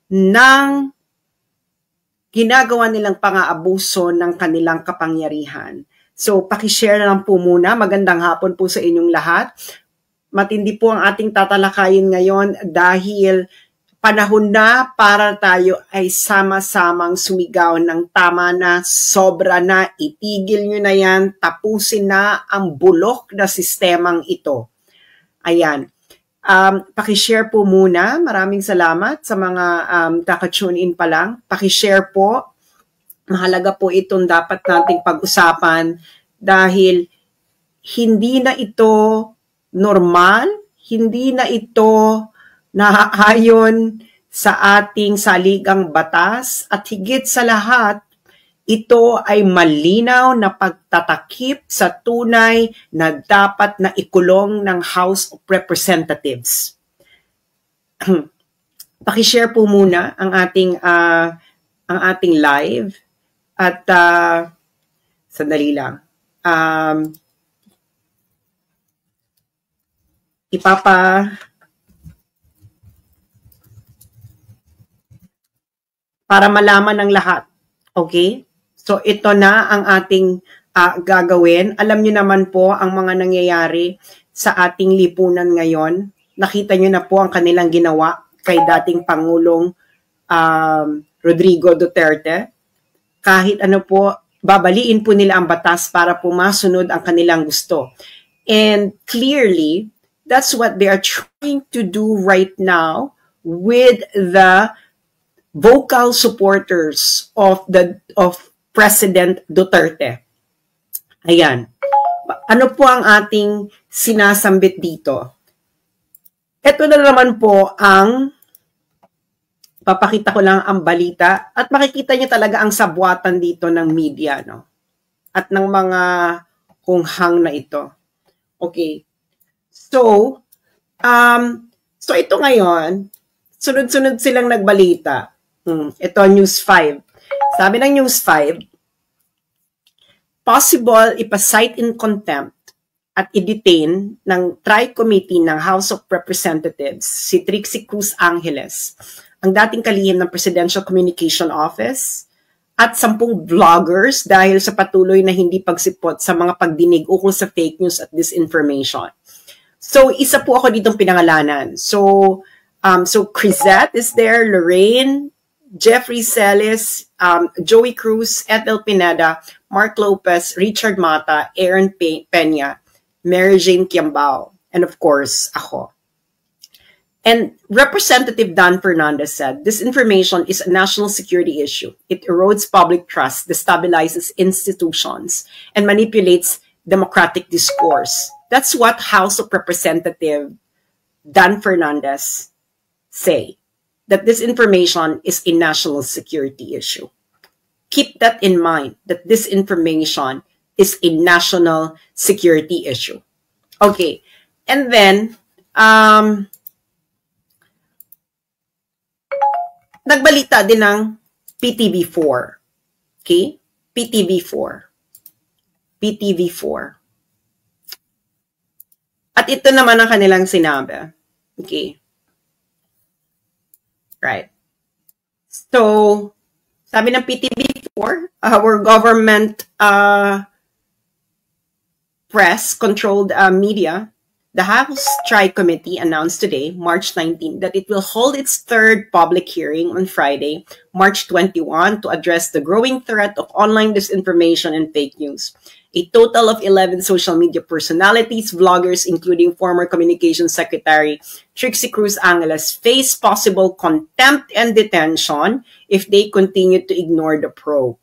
ng ginagawa nilang pang-aabuso ng kanilang kapangyarihan. So, pakishare na lang po muna. Magandang hapon po sa inyong lahat. Matindi po ang ating tatalakayin ngayon dahil panahon na para tayo ay sama-samang sumigaw ng tama na, sobra na, itigil nyo na yan, tapusin na ang bulok na sistemang ito. Ayan. Pakishare po muna. Maraming salamat sa mga kaka-tune in pa lang. Pakishare po. Mahalaga po itong dapat nating pag-usapan dahil hindi na ito normal, hindi na ito naaayon sa ating saligang batas at higit sa lahat, ito ay malinaw na pagtatakip sa tunay na dapat na ikulong ng House of Representatives. Pakishare po muna ang ating live at sandali lang. Para malaman ng lahat. Okay? So ito na ang ating gagawin. Alam niyo naman po ang mga nangyayari sa ating lipunan ngayon. Nakita niyo na po ang kanilang ginawa kay dating Pangulong Rodrigo Duterte. Kahit ano po, babaliin po nila ang batas para po masunod ang kanilang gusto. And clearly, that's what they are trying to do right now with the vocal supporters of President Duterte. Ayan. Ano po ang ating sinasambit dito? Ito na naman po ang papakita ko lang ang balita at makikita niyo talaga ang sabwatan dito ng media, no? At ng mga hunghang na ito. Okay. So ito ngayon, sunod-sunod silang nagbalita. Ito, News 5. Sabi ng News 5, possible ipasight in contempt at i-detain ng Tri-Committee ng House of Representatives si Trixie Cruz Angeles, ang dating kalihim ng Presidential Communication Office, at 10 vloggers dahil sa patuloy na hindi pagsipot sa mga pagdinig ukol sa fake news at disinformation. So, isa po ako ditong pinangalanan. So Crisette is there, Lorraine, Jeffrey Celis, Joey Cruz, Ethel Pineda, Mark Lopez, Richard Mata, Aaron Peña, Mary Jane Quiambao, and of course, ako. And Representative Dan Fernandez said, this information is a national security issue. It erodes public trust, destabilizes institutions, and manipulates democratic discourse. That's what House of Representative Dan Fernandez say, that this information is a national security issue. Keep that in mind, that this information is a national security issue. Okay, and then, nagbalita din ng PTV4. Okay? PTV4. At ito naman ang kanilang sinabi. Okay. Right. So, sabi ng PTV4, our government press-controlled media, the House Tri-Committee announced today, March 19, that it will hold its third public hearing on Friday, March 21, to address the growing threat of online disinformation and fake news. A total of 11 social media personalities, vloggers, including former Communications Secretary Trixie Cruz Angeles, face possible contempt and detention if they continue to ignore the probe.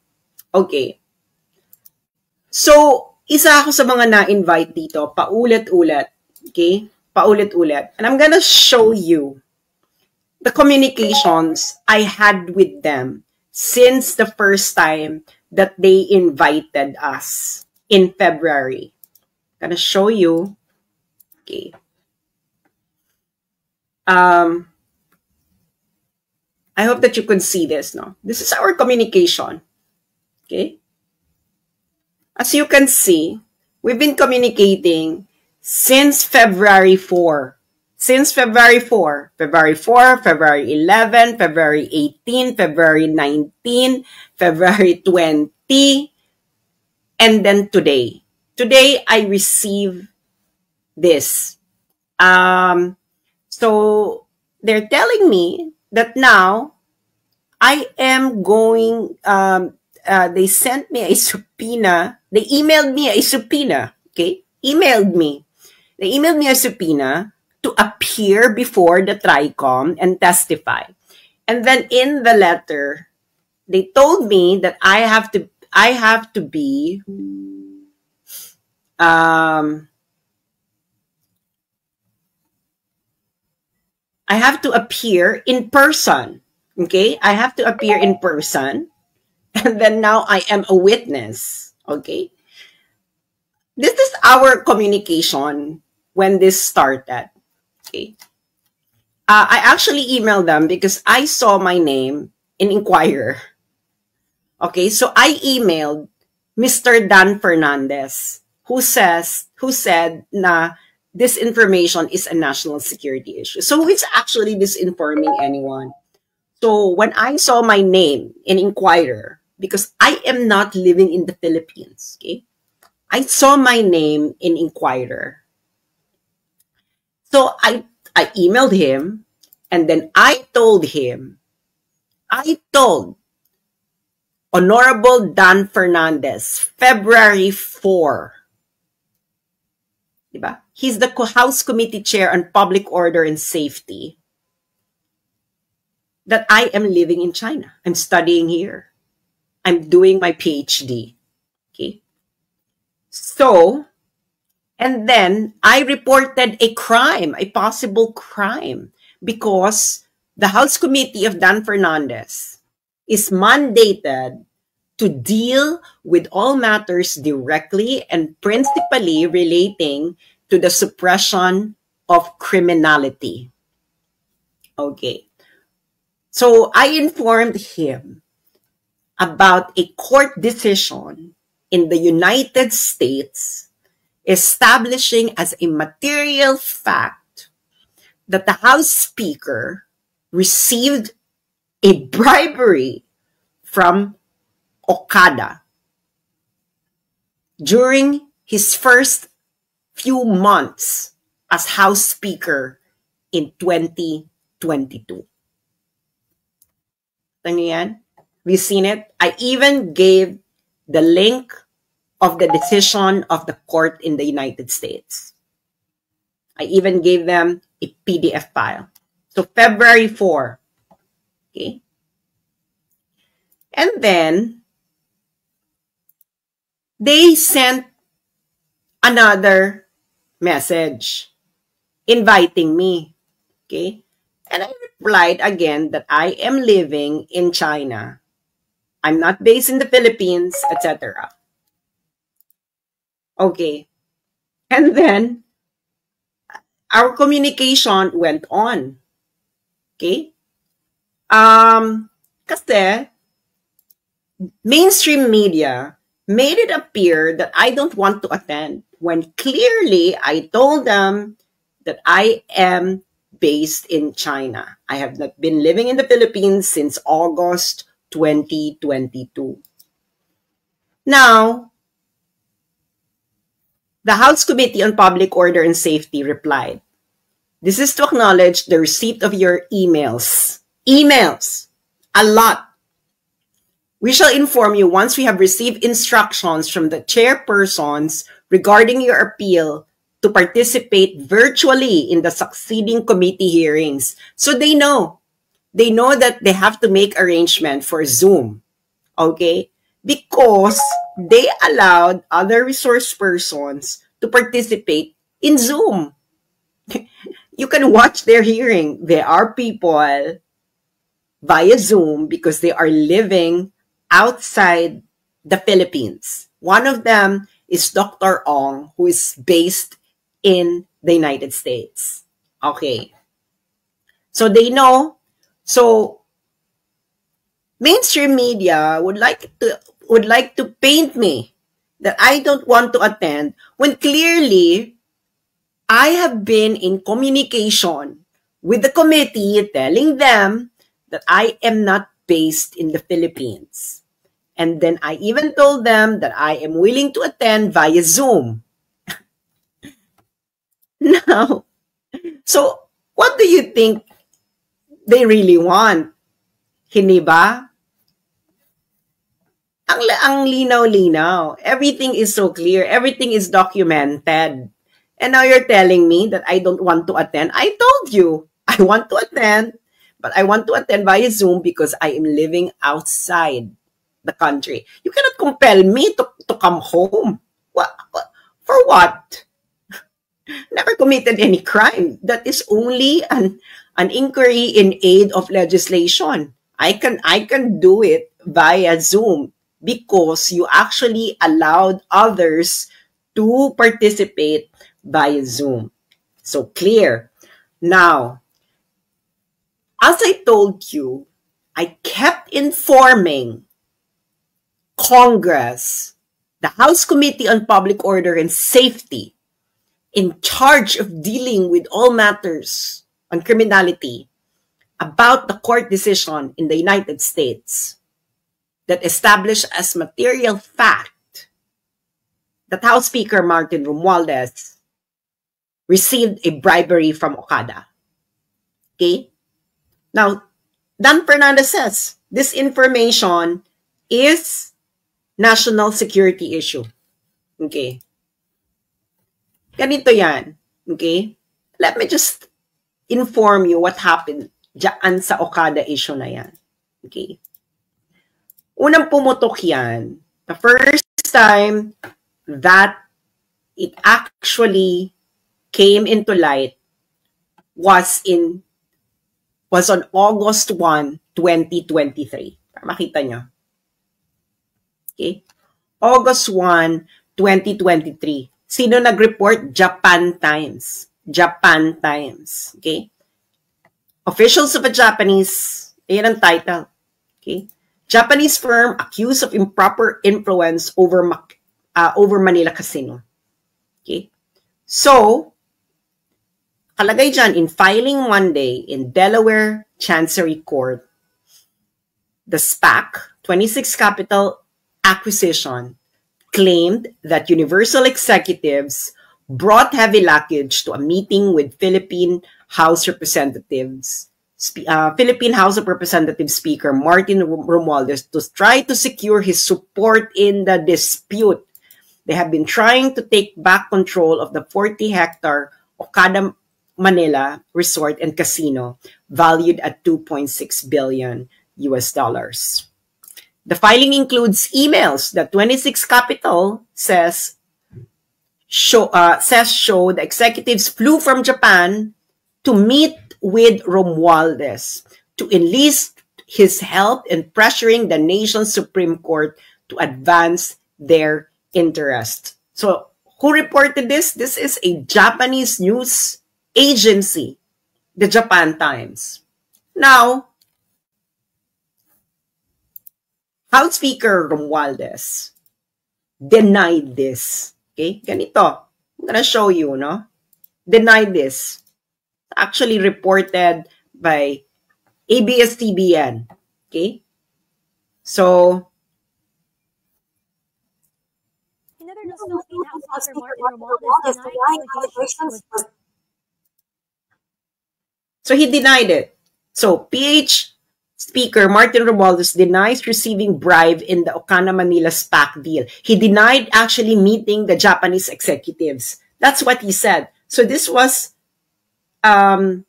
Okay. So, isa ako sa mga na-invite dito, paulit-ulit. Okay? Paulit-ulit. And I'm gonna show you the communications I had with them since the first time that they invited us in February. I'm gonna show you. Okay. I hope that you could see this, no? This is our communication. Okay? As you can see, we've been communicating since February 4. since February 4, February 4, February 11, February 18, February 19, February 20, and then today. Today, I receive this. So they're telling me that now I am going, they sent me a subpoena. They emailed me a subpoena, okay? Emailed me. They emailed me a subpoena to appear before the TRICOM and testify. And then in the letter, they told me that I have to be, I have to appear in person. Okay, I have to appear in person. And then now I am a witness. Okay. This is our communication when this started. Okay. I actually emailed them because I saw my name in Inquirer. Okay, so I emailed Mr. Dan Fernandez, who said na this information is a national security issue. So who is actually disinforming anyone? So when I saw my name in Inquirer, because I am not living in the Philippines, okay? I saw my name in Inquirer. So I emailed him, and then I told Honorable Dan Fernandez, February 4. Diba? He's the House Committee Chair on Public Order and Safety. That I am living in China. I'm studying here. I'm doing my PhD. Okay. So, and then I reported a crime, a possible crime, because the House Committee of Dan Fernandez is mandated to deal with all matters directly and principally relating to the suppression of criminality. Okay. So I informed him about a court decision in the United States establishing as a material fact that the House Speaker received a bribery from Okada during his first few months as House Speaker in 2022. Tingnan yan? Have you seen it? I even gave the link of the decision of the court in the United States. I even gave them a PDF file. So February 4. Okay. And then they sent another message inviting me. Okay. And I replied again that I am living in China. I'm not based in the Philippines, etc. Okay. And then our communication went on. Okay? Kasi mainstream media made it appear that I don't want to attend when clearly I told them that I am based in China. I have not been living in the Philippines since August 2022. Now, the House Committee on Public Order and Safety replied, "This is to acknowledge the receipt of your emails." Emails! A lot. "We shall inform you once we have received instructions from the chairpersons regarding your appeal to participate virtually in the succeeding committee hearings." So they know. They know that they have to make arrangement for Zoom. Okay? Because they allowed other resource persons to participate in Zoom. You can watch their hearing. There are people via Zoom because they are living outside the Philippines. One of them is Dr. Ong, who is based in the United States. Okay. So they know. So mainstream media would like to paint me that I don't want to attend when clearly I have been in communication with the committee telling them that I am not based in the Philippines. And then I even told them that I am willing to attend via Zoom. Now, so what do you think they really want? Hindi ba? Ang linaw-linaw. Everything is so clear. Everything is documented. And now you're telling me that I don't want to attend. I told you, I want to attend, but I want to attend via Zoom because I am living outside the country. You cannot compel me to come home. What? For what? Never committed any crime. That is only an inquiry in aid of legislation. I can do it via Zoom because you actually allowed others to participate via Zoom. So clear. Now, as I told you, I kept informing Congress, the House Committee on Public Order and Safety, in charge of dealing with all matters on criminality, about the court decision in the United States that established as material fact that House Speaker Martin Romualdez received a bribery from Okada. Okay? Now, Dan Fernandez says this information is national security issue. Okay? Ganito yan. Okay? Let me just inform you what happened dyan sa Okada issue na yan. Okay? Unang pumutok yan, the first time that it actually came into light was on August 1, 2023. Para makita nyo. Okay? August 1, 2023. Sino nag-report? Japan Times. Japan Times. Okay? Officials of a Japanese, ayan ang title. Okay? Japanese firm accused of improper influence over Manila Casino. Okay? So, kalagay dyan, in filing Monday in Delaware Chancery Court, the SPAC, 26 Capital Acquisition, claimed that Universal executives brought heavy luggage to a meeting with Philippine House of Representatives Speaker Martin Romualdez to try to secure his support in the dispute. They have been trying to take back control of the 40-hectare Okada Manila Resort and Casino, valued at $2.6 billion US dollars. The filing includes emails that 26 Capital says show the executives flew from Japan to meet with Romualdez to enlist his help in pressuring the nation's Supreme Court to advance their interest. So, who reported this? This is a Japanese news agency, the Japan Times. Now, House Speaker Romualdez denied this. Okay? Ganito. I'm gonna show you, no? Denied this. Actually reported by ABS-CBN. Okay? So, he denied it. So, PH Speaker Martin Romualdez denies receiving bribe in the Okada Manila SPAC deal. He denied actually meeting the Japanese executives. That's what he said. So this was, kailan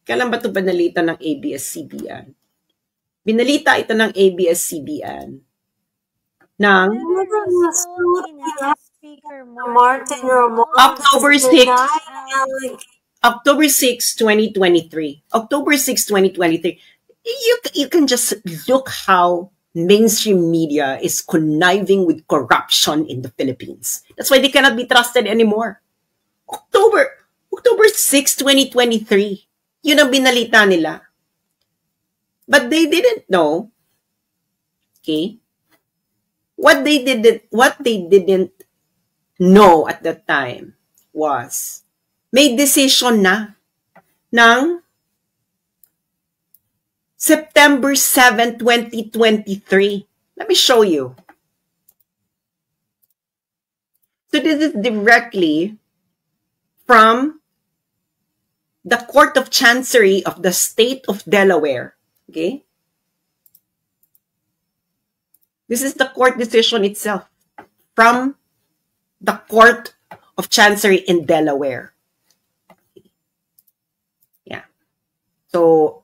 ba ito binalita ng ABS-CBN? Binalita ito ng ABS-CBN ng October 6, 2023. October 6, 2023. You can just look how mainstream media is conniving with corruption in the Philippines. That's why they cannot be trusted anymore. October 6, 2023. Yun ang binalita nila. But they didn't know. Okay? What they didn't know at that time was may decision na ng September 7, 2023. Let me show you. So this is directly from the Court of Chancery of the State of Delaware. Okay? This is the court decision itself from the Court of Chancery in Delaware. Yeah. So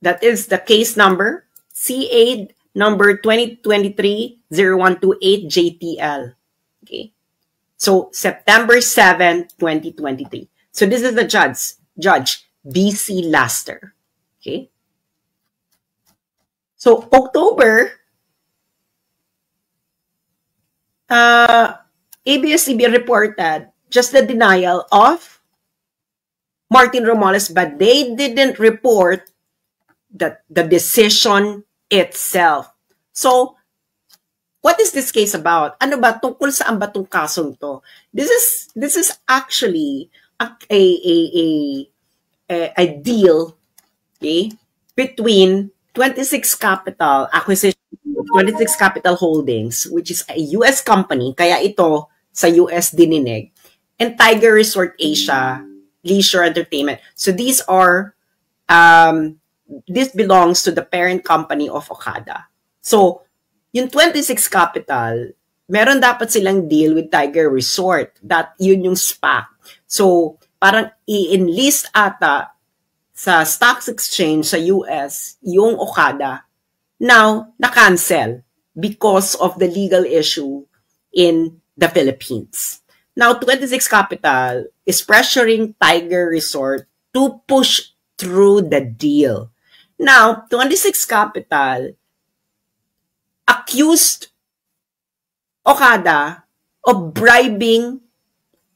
that is the case number CA number 2023-0128 JTL. Okay. So September 7, 2023. So this is the Judge B.C. Laster. Okay. So October, ABS-CBN reported just the denial of Martin Romualdez, but they didn't report the decision itself. So, what is this case about? Ano ba? Tungkol saan ba itong kasong to? This is actually a deal, okay, between 26 Capital Acquisition, 26 Capital Holdings, which is a US company, kaya ito sa US dininig, and Tiger Resort Asia Leisure Entertainment. So these are, this belongs to the parent company of Okada. So, yung 26 Capital, meron dapat silang deal with Tiger Resort. Yun yung SPAC. So, parang i-enlist ata sa stock exchange sa US yung Okada. Now, na-cancel because of the legal issue in the Philippines. Now, 26 Capital is pressuring Tiger Resort to push through the deal. Now, 26 Capital accused Okada of bribing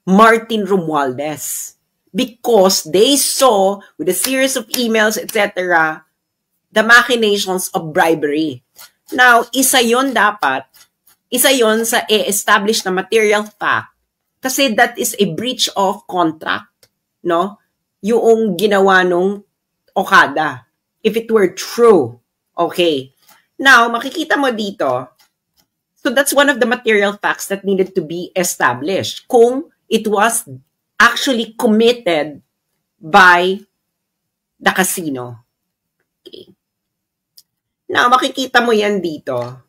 Martin Romualdez because they saw, with a series of emails, etc., the machinations of bribery. Now, isa yon sa establish na material fact kasi that is a breach of contract, no? Yung ginawa nung Okada. If it were true. Okay. Now, makikita mo dito, so that's one of the material facts that needed to be established. Kung it was actually committed by the casino. Okay. Now, makikita mo yan dito.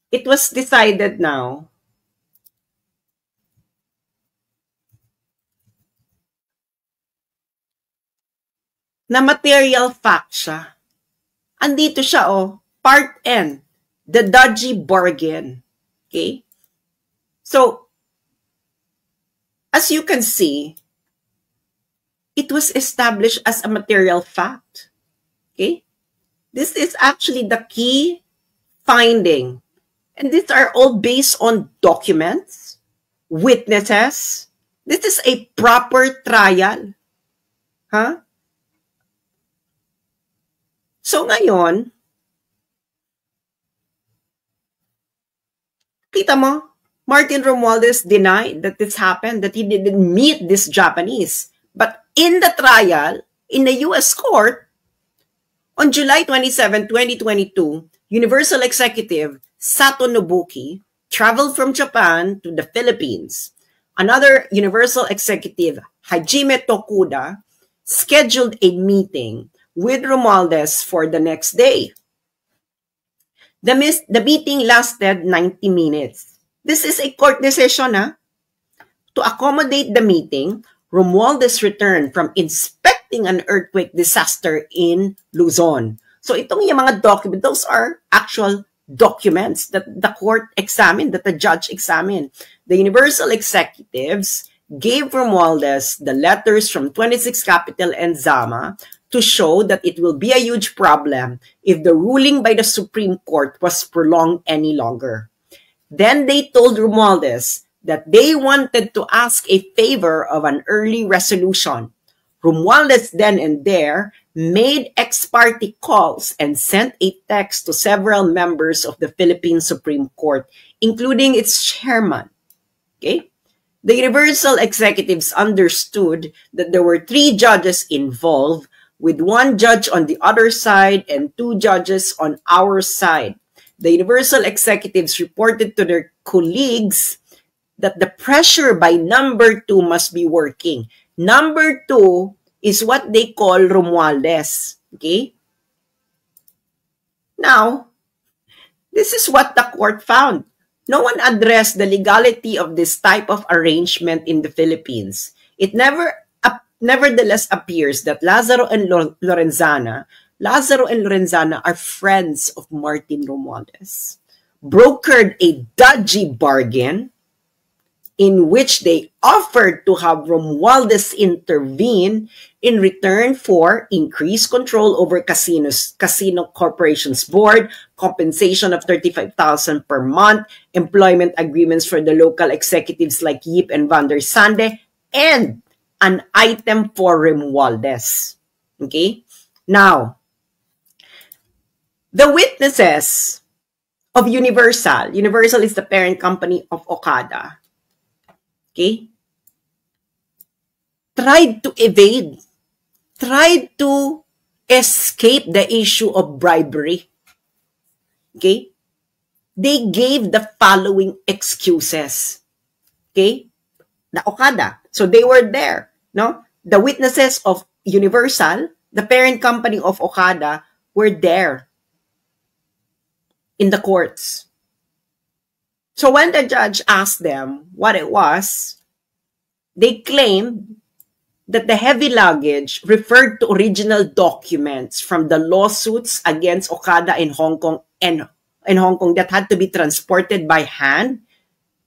It was decided now na material fact siya. Andito siya, Part N, the dodgy bargain. Okay? So, as you can see, it was established as a material fact. Okay? This is actually the key finding. And these are all based on documents, witnesses. This is a proper trial. Huh? So ngayon, kita mo, Martin Romualdez denied that this happened, that he didn't meet this Japanese. But in the trial, in the US court, on July 27, 2022, Universal Executive Sato Nobuki traveled from Japan to the Philippines. Another Universal Executive, Hajime Tokuda, scheduled a meeting with Romualdez for the next day. The meeting lasted 90 minutes. This is a court decision. To accommodate the meeting, Romualdez returned from inspecting an earthquake disaster in Luzon. So itong yung mga documents, those are actual documents that the court examined, that the judge examined. The Universal Executives gave Romualdez the letters from 26 Capital and Zama to show that it will be a huge problem if the ruling by the Supreme Court was prolonged any longer. Then they told Romualdez that they wanted to ask a favor of an early resolution. Romualdez then and there made ex parte calls and sent a text to several members of the Philippine Supreme Court, including its chairman. Okay? The Universal executives understood that there were 3 judges involved, with 1 judge on the other side and 2 judges on our side. The Universal executives reported to their colleagues that the pressure by number 2 must be working. Number 2 is what they call Romualdez. Okay? Now, this is what the court found. No one addressed the legality of this type of arrangement in the Philippines. It nevertheless appears that Lazaro and Lorenzana are friends of Martin Romualdez, brokered a dodgy bargain in which they offered to have Romualdez intervene in return for increased control over Casino Corporation's board, compensation of 35,000 per month, employment agreements for the local executives like Yip and Van der Sande, and an item for Romualdez. Okay? Now, the witnesses of Universal is the parent company of Okada, okay, tried to evade, tried to escape the issue of bribery. Okay? They gave the following excuses. Okay? The Okada. So they were there. No? The witnesses of Universal, the parent company of Okada, were there in the courts. So when the judge asked them what it was, they claimed that the heavy luggage referred to original documents from the lawsuits against Okada in Hong Kong that had to be transported by hand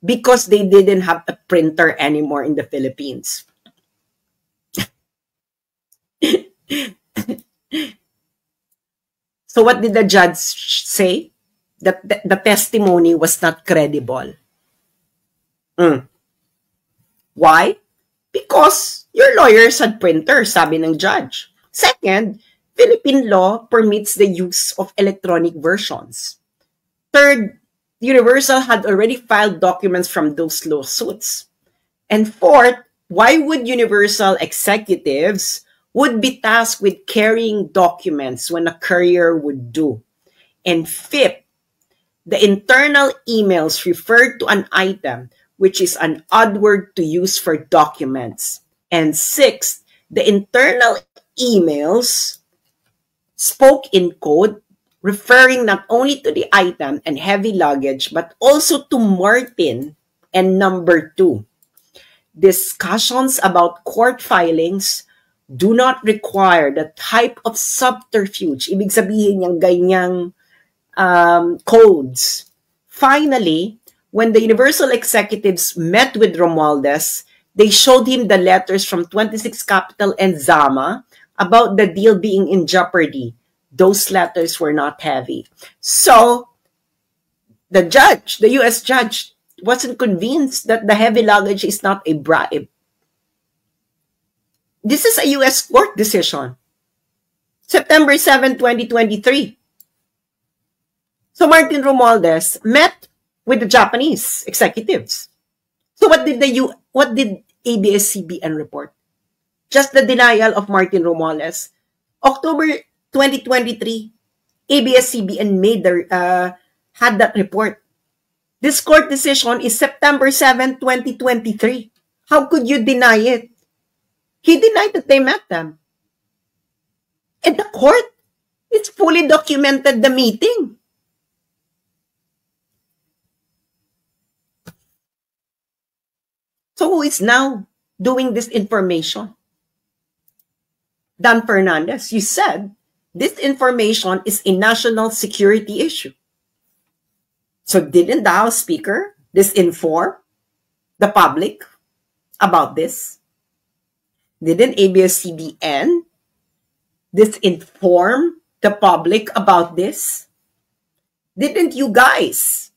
because they didn't have a printer anymore in the Philippines. So what did the judge say? That the testimony was not credible. Why? Because your lawyers had printers, sabi ng judge. Second, Philippine law permits the use of electronic versions. Third, Universal had already filed documents from those lawsuits. And fourth, why would Universal executives would be tasked with carrying documents when a courier would do? And fifth, the internal emails referred to an item, which is an odd word to use for documents. And sixth, the internal emails spoke in code, referring not only to the item and heavy luggage, but also to Martin and number 2. Discussions about court filings do not require the type of subterfuge. Ibig sabihin yung ganyang codes. Finally, when the Universal executives met with Romualdez, they showed him the letters from 26 Capital and Zama about the deal being in jeopardy. Those letters were not heavy. So, the judge, the U.S. judge, wasn't convinced that the heavy luggage is not a bribe. This is a U.S. court decision. September 7, 2023. So Martin Romualdez met with the Japanese executives. So what did ABS-CBN report? Just the denial of Martin Romualdez. October 2023, ABS-CBN had that report. This court decision is September 7, 2023. How could you deny it? He denied that they met them. And the court, it's fully documented the meeting. So who is now doing this information? Dan Fernandez, you said this information is a national security issue. So didn't the House Speaker disinform the public about this? Didn't ABS-CBN disinform the public about this? Didn't you guys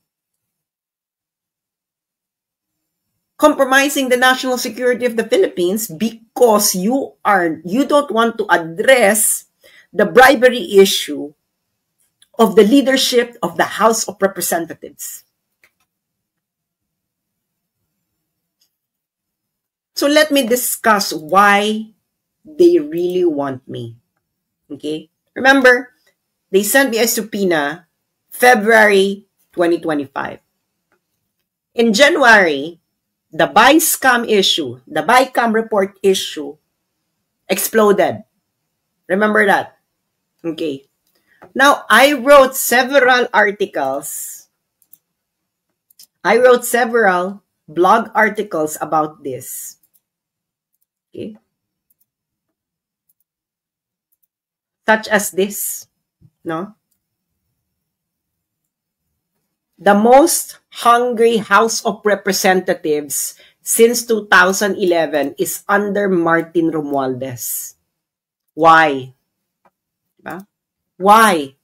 compromising the national security of the Philippines because you don't want to address the bribery issue of the leadership of the House of Representatives? So let me discuss why they really want me. Okay? Remember, they sent me a subpoena February 2025. In January, the BICAM issue, the BICAM report issue exploded. Remember that? Okay. Now, I wrote several articles. I wrote several blog articles about this. Okay. Such as this, no? The most hungry House of Representatives since 2011 is under Martin Romualdez. Why? Diba? Why?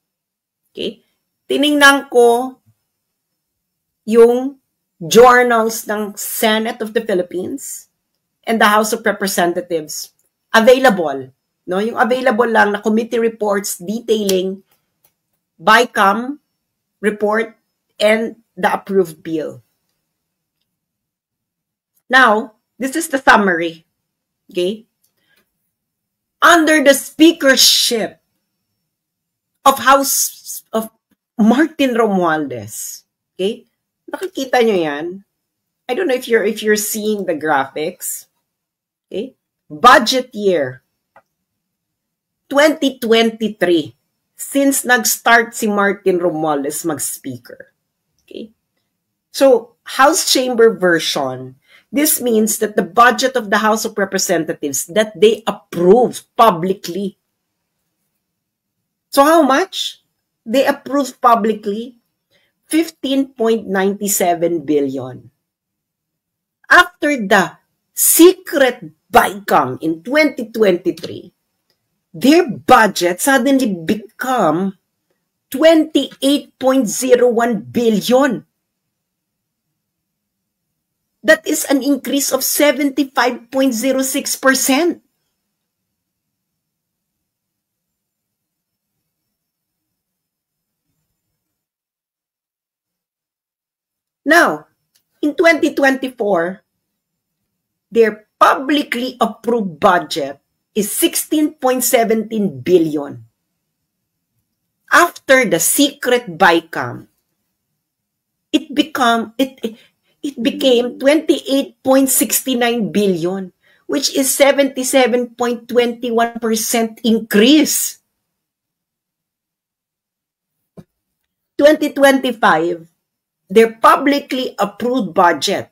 Okay? Tiningnan ko yung journals ng Senate of the Philippines and the House of Representatives available. No? Yung available lang na committee reports detailing BICAM report and the approved bill. Now, this is the summary. Okay? Under the speakership of House of Martin Romualdez. Okay? Nakikita nyo yan? I don't know if you're seeing the graphics. Okay? Budget year 2023 since nag-start si Martin Romualdez mag-speaker. Okay? So, House Chamber version, this means that the budget of the House of Representatives that they approved publicly. So how much? They approved publicly 15.97 billion. After the secret BICAM in 2023, their budget suddenly become 28.01 billion. That is an increase of 75.06%. Now, in 2024, their publicly approved budget is 16.17 billion. After the secret BICAM, it became 28.69 billion, which is 77.21% increase. 2025, their publicly approved budget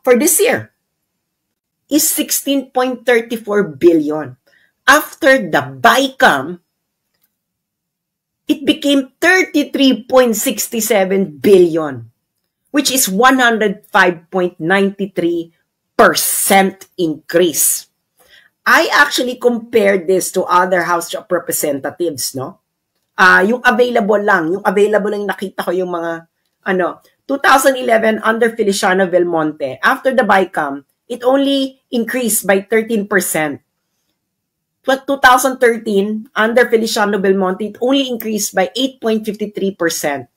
for this year is 16.34 billion. After the BICAM, it became 33.67 billion, which is 105.93% increase. I actually compared this to other House of Representatives, no? Yung available lang nakita ko yung mga 2011 under Feliciano Belmonte. After the BICAM, it only increased by 13%. But 2013, under Feliciano Belmonte, it only increased by 8.53%.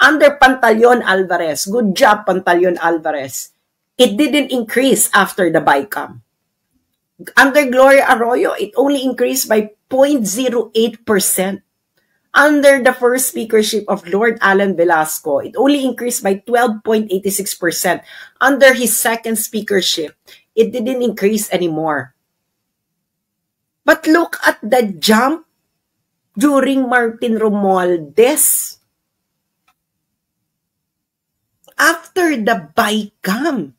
Under Pantaleon Alvarez, good job Pantaleon Alvarez, it didn't increase after the BICAM. Under Gloria Arroyo, it only increased by 0.08%. Under the first speakership of Lord Alan Velasco, it only increased by 12.86%. Under his second speakership, it didn't increase anymore. But look at the jump during Martin Romualdez. After the BICAM,